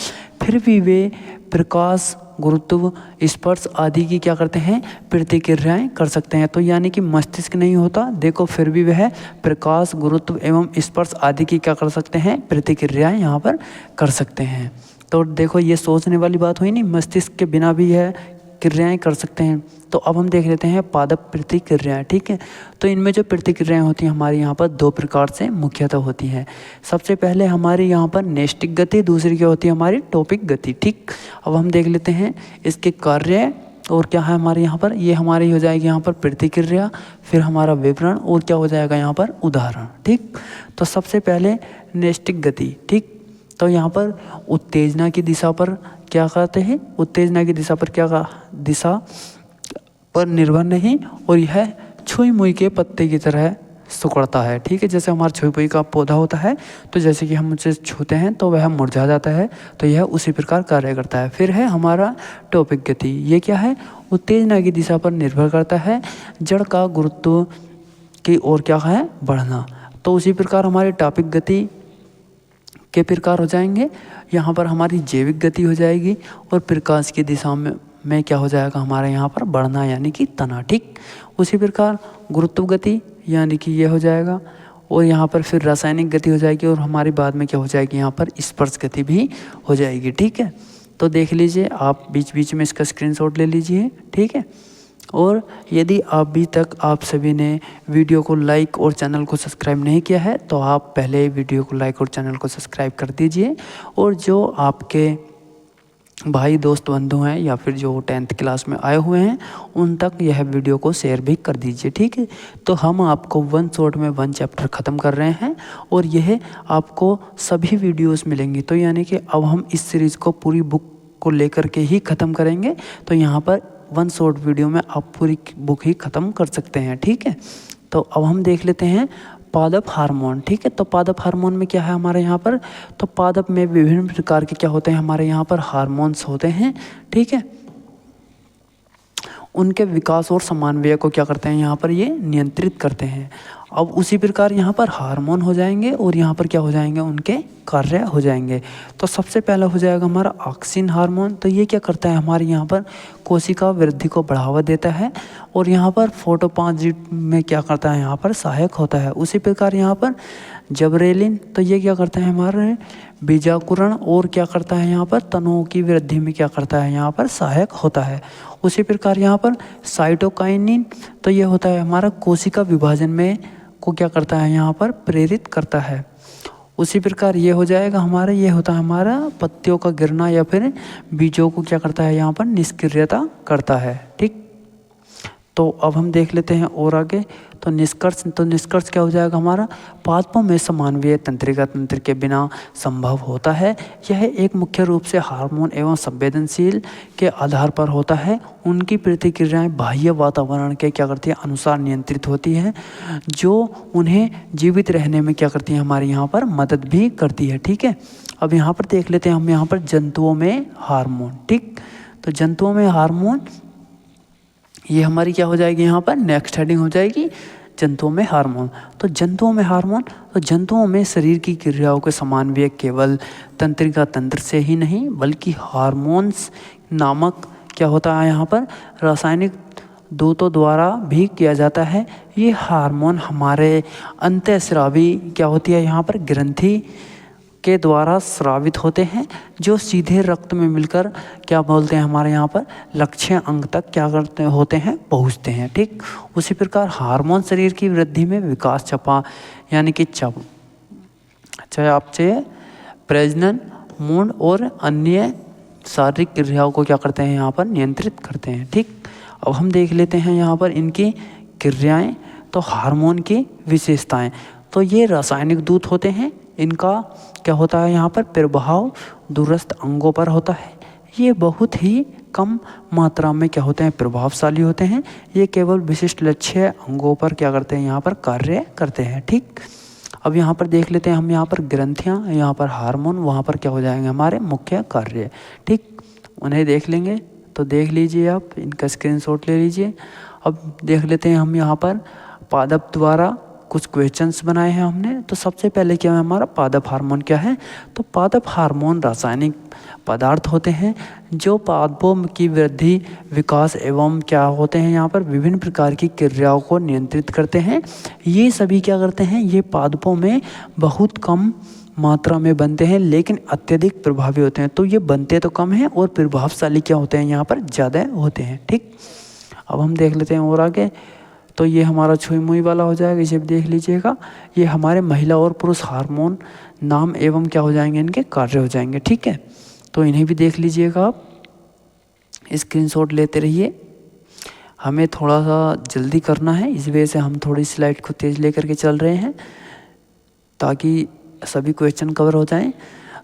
फिर भी वे प्रकाश, गुरुत्व, स्पर्श आदि की क्या करते हैं, प्रतिक्रियाएं कर सकते हैं। तो यानी कि मस्तिष्क नहीं होता, देखो फिर भी वह प्रकाश, गुरुत्व एवं स्पर्श आदि की क्या कर सकते हैं, प्रतिक्रियाएं यहाँ पर कर सकते हैं। तो देखो ये सोचने वाली बात हुई नहीं, मस्तिष्क के बिना भी है क्रियाएं कर सकते हैं। तो अब हम देख लेते हैं पादप प्रतिक्रियाएं। ठीक है, तो इनमें जो प्रतिक्रियाएं होती हैं हमारी यहाँ पर दो प्रकार से मुख्यतः होती हैं। सबसे पहले हमारी यहाँ पर नेस्टिक गति, दूसरी क्या होती है हमारी टॉपिक गति। ठीक, अब हम देख लेते हैं इसके कार्य और क्या है हमारे यहाँ पर, ये हमारी हो जाएगी यहाँ पर प्रतिक्रिया, फिर हमारा विवरण और क्या हो जाएगा यहाँ पर उदाहरण। ठीक, तो सबसे पहले नेस्टिक गति। ठीक, तो यहाँ पर उत्तेजना की दिशा पर क्या कहते हैं, उत्तेजना की दिशा पर क्या दिशा पर निर्भर नहीं, और यह छुई मुई के पत्ते की तरह सिकुड़ता है। ठीक है, जैसे हमारा छुई मुई का पौधा होता है, तो जैसे कि हम उसे छूते हैं तो वह मुरझा जाता है, तो यह उसी प्रकार कार्य करता है। फिर है हमारा टॉपिक गति, ये क्या है, उत्तेजना की दिशा पर निर्भर करता है, जड़ का गुरुत्व की ओर क्या है, बढ़ना। तो उसी प्रकार हमारी टॉपिक गति के प्रकार हो जाएंगे, यहाँ पर हमारी जैविक गति हो जाएगी, और प्रकाश की दिशा में क्या हो जाएगा हमारे यहाँ पर बढ़ना यानी कि तना। ठीक, उसी प्रकार गुरुत्व गति यानी कि ये हो जाएगा, और यहाँ पर फिर रासायनिक गति हो जाएगी, और हमारी बाद में क्या हो जाएगी यहाँ पर स्पर्श गति भी हो जाएगी। ठीक है, तो देख लीजिए आप बीच बीच में इसका स्क्रीनशॉट ले लीजिए। ठीक है, और यदि अभी तक आप सभी ने वीडियो को लाइक और चैनल को सब्सक्राइब नहीं किया है, तो आप पहले वीडियो को लाइक और चैनल को सब्सक्राइब कर दीजिए, और जो आपके भाई दोस्त बंधु हैं या फिर जो 10th क्लास में आए हुए हैं उन तक यह वीडियो को शेयर भी कर दीजिए। ठीक है, तो हम आपको 1 शॉट में 1 चैप्टर ख़त्म कर रहे हैं, और यह आपको सभी वीडियोस मिलेंगी। तो यानी कि अब हम इस सीरीज़ को पूरी बुक को लेकर के ही ख़त्म करेंगे, तो यहाँ पर 1 शॉर्ट वीडियो में आप पूरी बुक ही ख़त्म कर सकते हैं। ठीक है, तो अब हम देख लेते हैं पादप हार्मोन। ठीक है, तो पादप हार्मोन में क्या है हमारे यहाँ पर, तो पादप में विभिन्न प्रकार के क्या होते हैं हमारे यहाँ पर हार्मोन्स होते हैं। ठीक है, उनके विकास और समन्वय को क्या करते हैं यहाँ पर ये नियंत्रित करते हैं। अब उसी प्रकार यहाँ पर हार्मोन हो जाएंगे, और यहाँ पर क्या हो जाएंगे, उनके कार्य हो जाएंगे। तो सबसे पहला हो जाएगा हमारा ऑक्सिन हार्मोन। तो ये क्या करता है हमारे यहाँ पर कोशिका वृद्धि को बढ़ावा देता है, और यहाँ पर फोटोपाजीट में क्या करता है यहाँ पर सहायक होता है। उसी प्रकार यहाँ पर जबरेलिन, तो ये क्या करता है हमारे बीजाकुरण, और क्या करता है यहाँ पर तनुओं की वृद्धि में क्या करता है यहाँ पर सहायक होता है। उसी प्रकार यहाँ पर साइटोकाइनिन, तो ये होता है हमारा कोशिका विभाजन में को क्या करता है यहाँ पर प्रेरित करता है। उसी प्रकार ये हो जाएगा हमारा, ये होता है हमारा पत्तियों का गिरना या फिर बीजों को क्या करता है यहाँ पर निष्क्रियता करता है। ठीक, तो अब हम देख लेते हैं और आगे, तो निष्कर्ष क्या हो जाएगा हमारा, पादपों में समानव्यय तंत्रिका तंत्र के बिना संभव होता है। यह एक मुख्य रूप से हार्मोन एवं संवेदनशील के आधार पर होता है। उनकी प्रतिक्रियाएं बाह्य वातावरण के क्या करती है अनुसार नियंत्रित होती है, जो उन्हें जीवित रहने में क्या करती है हमारे यहाँ पर मदद भी करती है। ठीक है, अब यहाँ पर देख लेते हैं हम यहाँ पर जंतुओं में हार्मोन। ठीक, तो जंतुओं में हार्मोन ये हमारी क्या हो जाएगी यहाँ पर नेक्स्ट हेडिंग हो जाएगी जंतुओं में हार्मोन। तो जंतुओं में हार्मोन, तो जंतुओं में शरीर की क्रियाओं के समन्वय केवल तंत्रिका तंत्र से ही नहीं बल्कि हार्मोन्स नामक क्या होता है यहाँ पर रासायनिक दूतों द्वारा भी किया जाता है। ये हार्मोन हमारे अंतःस्रावी क्या होती है यहाँ पर ग्रंथि के द्वारा स्रावित होते हैं, जो सीधे रक्त में मिलकर क्या बोलते हैं हमारे यहाँ पर लक्ष्य अंग तक क्या करते होते हैं पहुँचते हैं। ठीक, उसी प्रकार हार्मोन शरीर की वृद्धि में विकास चपा यानी कि चयापचय, प्रजनन, मूड और अन्य शारीरिक क्रियाओं को क्या करते हैं यहाँ पर नियंत्रित करते हैं। ठीक, अब हम देख लेते हैं यहाँ पर इनकी क्रियाएं। तो हार्मोन की विशेषताएं, तो ये रासायनिक दूत होते हैं, इनका क्या होता है यहाँ पर प्रभाव दूरस्थ अंगों पर होता है। ये बहुत ही कम मात्रा में क्या होते हैं प्रभावशाली होते हैं। ये केवल विशिष्ट लक्ष्य अंगों पर क्या करते हैं यहाँ पर कार्य करते हैं। ठीक, अब यहाँ पर देख लेते हैं हम यहाँ पर ग्रंथियाँ, यहाँ पर हार्मोन, वहाँ पर क्या हो जाएंगे हमारे मुख्य कार्य। ठीक, उन्हें देख लेंगे, तो देख लीजिए आप, इनका स्क्रीनशॉट ले लीजिए। अब देख लेते हैं हम यहाँ पर पादप द्वारा कुछ क्वेश्चंस बनाए हैं हमने। तो सबसे पहले क्या है हमारा पादप हार्मोन क्या है। तो पादप हार्मोन रासायनिक पदार्थ होते हैं जो पादपों की वृद्धि, विकास एवं क्या होते हैं यहाँ पर विभिन्न प्रकार की क्रियाओं को नियंत्रित करते हैं। ये सभी क्या करते हैं, ये पादपों में बहुत कम मात्रा में बनते हैं लेकिन अत्यधिक प्रभावी होते हैं। तो ये बनते तो कम हैं और प्रभावशाली क्या होते हैं यहाँ पर ज़्यादा होते हैं। ठीक, अब हम देख लेते हैं और आगे। तो ये हमारा छुई मुई वाला हो जाएगा, इसे भी देख लीजिएगा। ये हमारे महिला और पुरुष हार्मोन नाम एवं क्या हो जाएंगे इनके कार्य हो जाएंगे। ठीक है, तो इन्हें भी देख लीजिएगा आप, स्क्रीनशॉट लेते रहिए। हमें थोड़ा सा जल्दी करना है, इस वजह से हम थोड़ी स्लाइड को तेज़ लेकर के चल रहे हैं ताकि सभी क्वेश्चन कवर हो जाएं।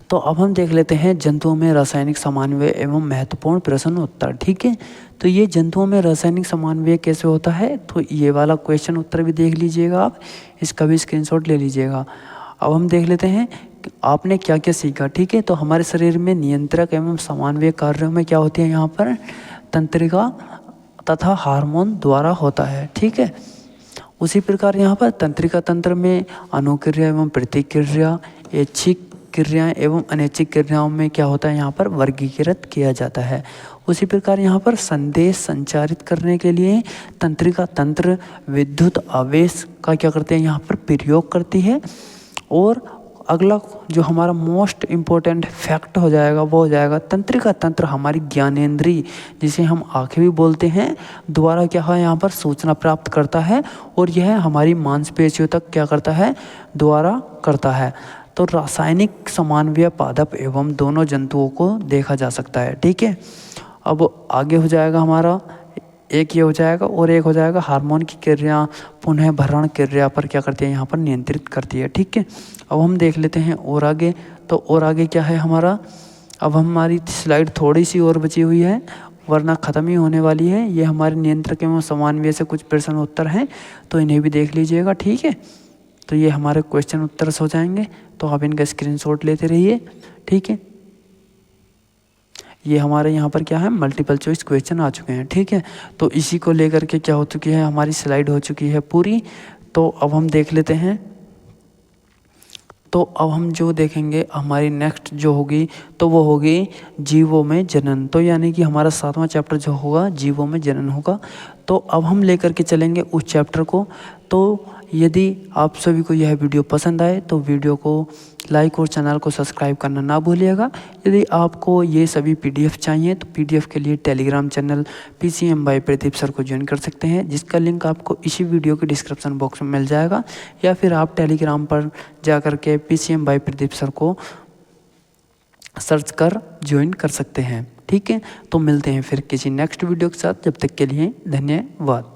तो अब हम देख लेते हैं जंतुओं में रासायनिक समन्वय एवं महत्वपूर्ण प्रश्न उत्तर। ठीक है, तो ये जंतुओं में रासायनिक समन्वय कैसे होता है, तो ये वाला क्वेश्चन उत्तर भी देख लीजिएगा आप, इसका भी स्क्रीनशॉट ले लीजिएगा। अब हम देख लेते हैं आपने क्या क्या सीखा। ठीक है, तो हमारे शरीर में नियंत्रक एवं समन्वय कार्यों में क्या होती है यहाँ पर तंत्रिका तथा हार्मोन द्वारा होता है। ठीक है, उसी प्रकार यहाँ पर तंत्रिका तंत्र में अनुक्रिया एवं प्रतिक्रिया, ऐच्छिक क्रियाएं एवं अनैच्छिक क्रियाओं में क्या होता है यहाँ पर वर्गीकृत किया जाता है। उसी प्रकार यहाँ पर संदेश संचारित करने के लिए तंत्रिका तंत्र विद्युत आवेश का क्या करते हैं यहाँ पर प्रयोग करती है। और अगला जो हमारा मोस्ट इम्पोर्टेंट फैक्ट हो जाएगा वो हो जाएगा तंत्रिका तंत्र हमारी ज्ञानेंद्री, जिसे हम आँखें भी बोलते हैं, द्वारा क्या है यहाँ पर सूचना प्राप्त करता है और यह हमारी मांसपेशियों तक क्या करता है द्वारा करता है। तो रासायनिक समन्वय पादप एवं दोनों जंतुओं को देखा जा सकता है। ठीक है, अब आगे हो जाएगा हमारा, एक ये हो जाएगा और एक हो जाएगा हार्मोन की क्रिया पुनः भरण क्रिया पर क्या करती है यहाँ पर नियंत्रित करती है। ठीक है, अब हम देख लेते हैं और आगे। तो और आगे क्या है हमारा, अब हमारी स्लाइड थोड़ी सी और बची हुई है वरना ख़त्म ही होने वाली है। ये हमारे नियंत्रक एवं समन्वय से कुछ प्रश्न उत्तर हैं, तो इन्हें भी देख लीजिएगा। ठीक है, तो ये हमारे क्वेश्चन उत्तर हो जाएंगे, तो आप इनका स्क्रीनशॉट लेते रहिए। ठीक है, ये हमारे यहाँ पर क्या है मल्टीपल चॉइस क्वेश्चन आ चुके हैं। ठीक है, तो इसी को लेकर के क्या हो चुकी है हमारी स्लाइड हो चुकी है पूरी। तो अब हम देख लेते हैं, तो अब हम जो देखेंगे हमारी नेक्स्ट जो होगी तो वो होगी जीवों में जनन। तो यानी कि हमारा 7वां चैप्टर जो होगा जीवों में जनन होगा। तो अब हम लेकर के चलेंगे उस चैप्टर को। तो यदि आप सभी को यह वीडियो पसंद आए तो वीडियो को लाइक और चैनल को सब्सक्राइब करना ना भूलिएगा। यदि आपको ये सभी पीडीएफ चाहिए तो पीडीएफ के लिए Telegram channel PCM by Pradeep sir को ज्वाइन कर सकते हैं, जिसका लिंक आपको इसी वीडियो के डिस्क्रिप्शन बॉक्स में मिल जाएगा, या फिर आप टेलीग्राम पर जा कर के PCM बाय प्रदीप सर को सर्च कर ज्वाइन कर सकते हैं। ठीक है, तो मिलते हैं फिर किसी नेक्स्ट वीडियो के साथ, जब तक के लिए धन्यवाद।